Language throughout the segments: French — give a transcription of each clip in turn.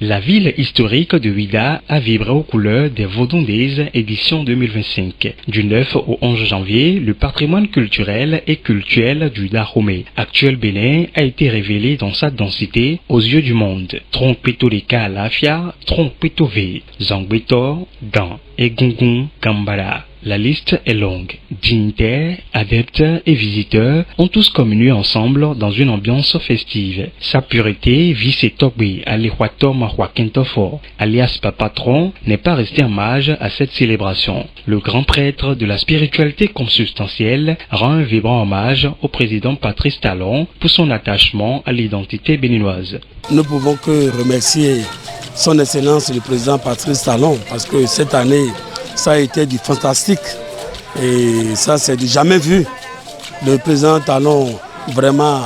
La ville historique de Ouidah a vibré aux couleurs des Vaudondaises édition 2025. Du 9 au 11 janvier, le patrimoine culturel et cultuel du Dahomey, actuel Bénin, a été révélé dans sa densité aux yeux du monde. Trompeto de Kalafia, Trompeto V, Zangbetor, Dan et Gungun Gambara. La liste est longue. Dignitaires, adeptes et visiteurs ont tous communié ensemble dans une ambiance festive. Sa pureté, Vice Togbe, Alehuatom Joaquintofo, alias Papatron, n'est pas resté en marge à cette célébration. Le grand prêtre de la spiritualité consubstantielle rend un vibrant hommage au président Patrice Talon pour son attachement à l'identité béninoise. Nous pouvons que remercier son Excellence le président Patrice Talon parce que cette année, ça a été du fantastique et ça c'est du jamais vu. Le président Talon vraiment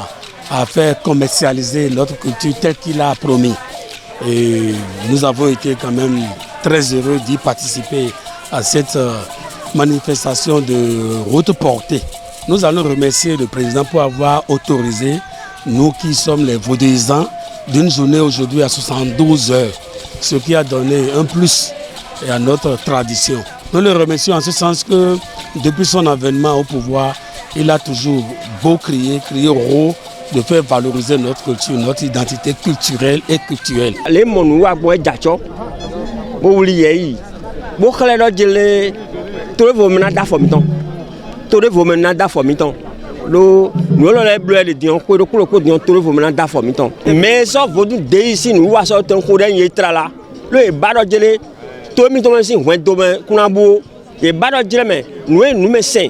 a fait commercialiser notre culture telle qu'il a promis. Et nous avons été quand même très heureux d'y participer à cette manifestation de haute portée. Nous allons remercier le président pour avoir autorisé, nous qui sommes les Vaudaisans, d'une journée aujourd'hui à 72 heures, ce qui a donné un plus et à notre tradition. Nous le remercions en ce sens que depuis son avènement au pouvoir, il a toujours beau crier haut de faire valoriser notre culture, notre identité culturelle et culturelle. Les monouas bois d'acho, boulier, bouchalero gelé, tout vos menada fomiton, tout vos menada fomiton. Nous les bleus de Dion, quoi de Dion, tout vos menada fomiton. Mais ça vaut des ici, nous voyons ça, ton courant y est là. Le baro gelé. Tout le monde est en domaine, Kunabo, et Bado Djeme, nous me saint,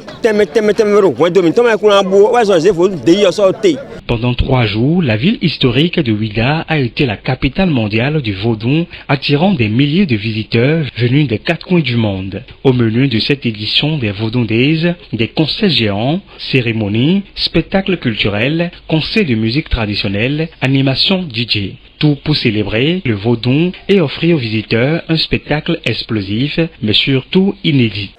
Pendant 3 jours, la ville historique de Ouidah a été la capitale mondiale du vaudou, attirant des milliers de visiteurs venus des 4 coins du monde. Au menu de cette édition des Vaudondaises, des concerts géants, cérémonies, spectacles culturels, concerts de musique traditionnelle, animations DJ. Tout pour célébrer le vaudou et offrir aux visiteurs un spectacle explosif, mais surtout inédit.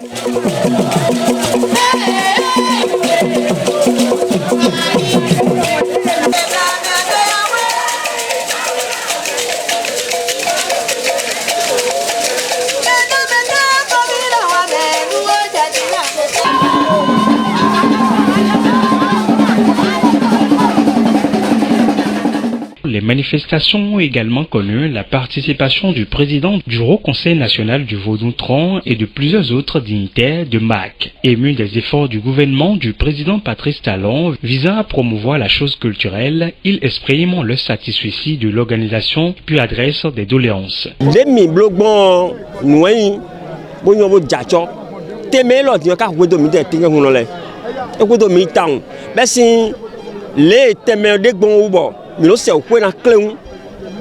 Les manifestations ont également connu la participation du président du Haut Conseil national du Vaudou-Tron et de plusieurs autres dignitaires de MAC. Ému des efforts du gouvernement du président Patrice Talon visant à promouvoir la chose culturelle, ils expriment leur satisfaction de l'organisation puis adressent des doléances. Milo se okwe na clé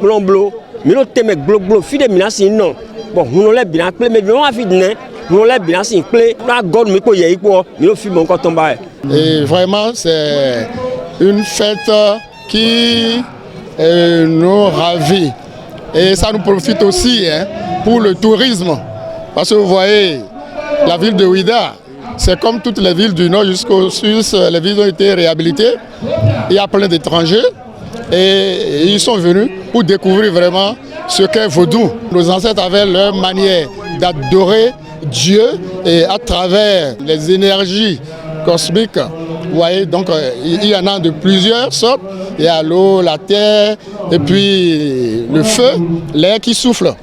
blonblo milo teme globlo fi de minasi non bon nous le bien clé mais on a fi de nous le bien si clé na god mi ko ye ipo milo fi mon ko tomba. Et vraiment c'est une fête qui nous ravit et ça nous profite aussi pour le tourisme parce que vous voyez la ville de Ouidah, c'est comme toutes les villes du nord jusqu'au sud, les villes ont été réhabilitées, il y a plein d'étrangers. Et ils sont venus pour découvrir vraiment ce qu'est vaudou. Nos ancêtres avaient leur manière d'adorer Dieu et à travers les énergies cosmiques. Vous voyez, donc il y en a de plusieurs sortes. Il y a l'eau, la terre et puis le feu, l'air qui souffle.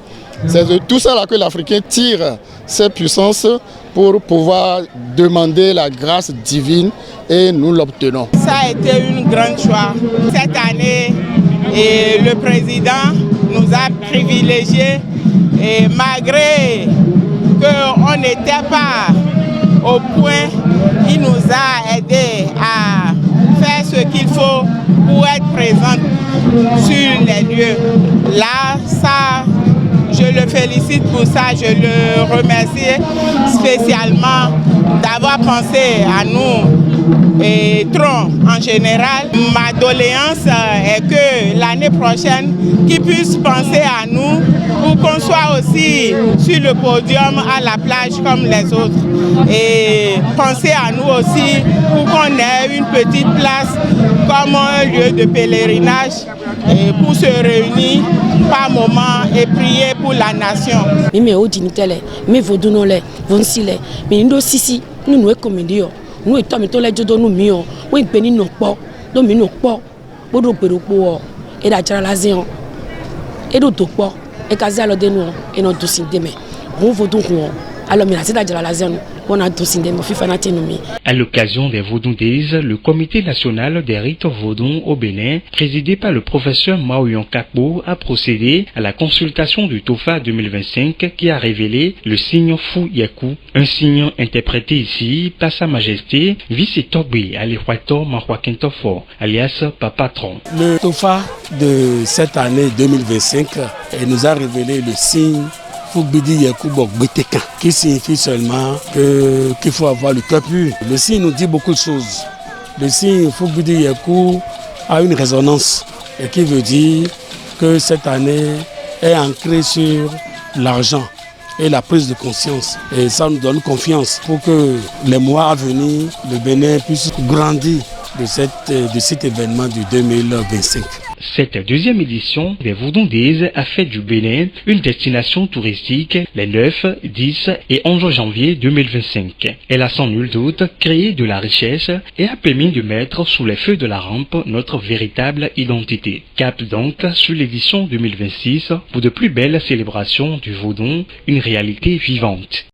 C'est de tout ça là que l'Africain tire ses puissances pour pouvoir demander la grâce divine et nous l'obtenons. Ça a été une grande joie. Cette année, et le président nous a privilégiés et malgré qu'on n'était pas au point, il nous a aidés à faire ce qu'il faut pour être présent sur les lieux. Là, ça, je le félicite pour ça, je le remercie spécialement d'avoir pensé à nous et Tron en général. Ma doléance est que la l'année prochaine, qu'ils puissent penser à nous pour qu'on soit aussi sur le podium à la plage comme les autres. Et penser à nous aussi pour qu'on ait une petite place comme un lieu de pèlerinage et pour se réunir par moment et prier pour la nation. Mais au dignité, mais vos donnons-les, vos si-les, mais nous aussi, nous comme Dieu, nous étant mettons les jodos nous mieux, oui, béni nos pas, nous nous pas, pour nous pour et la jalazéon, et d'autres pas, et casé à l'eau de nous, et notre dossier demain. On va donc, alors, mais c'est la jalazéon. À l'occasion des Vodou Days, le comité national des rites Vodou au Bénin, présidé par le professeur Maouyon Kakbo, a procédé à la consultation du TOFA 2025 qui a révélé le signe Fou Yaku, un signe interprété ici par Sa Majesté Vice-Togbe Alihwato Mahwakentofo, alias Papatron. Le TOFA de cette année 2025 nous a révélé le signe Foubidi Yakoubok Beteka, qui signifie seulement qu'il faut avoir le cœur pur. Le signe nous dit beaucoup de choses. Le signe Foubidi Yakou a une résonance et qui veut dire que cette année est ancrée sur l'argent et la prise de conscience. Et ça nous donne confiance pour que les mois à venir, le Bénin puisse grandir de cet événement du 2025. Cette deuxième édition des Vodou Days a fait du Bénin une destination touristique les 9, 10 et 11 janvier 2025. Elle a sans nul doute créé de la richesse et a permis de mettre sous les feux de la rampe notre véritable identité. Cap donc sur l'édition 2026 pour de plus belles célébrations du Vodou, une réalité vivante.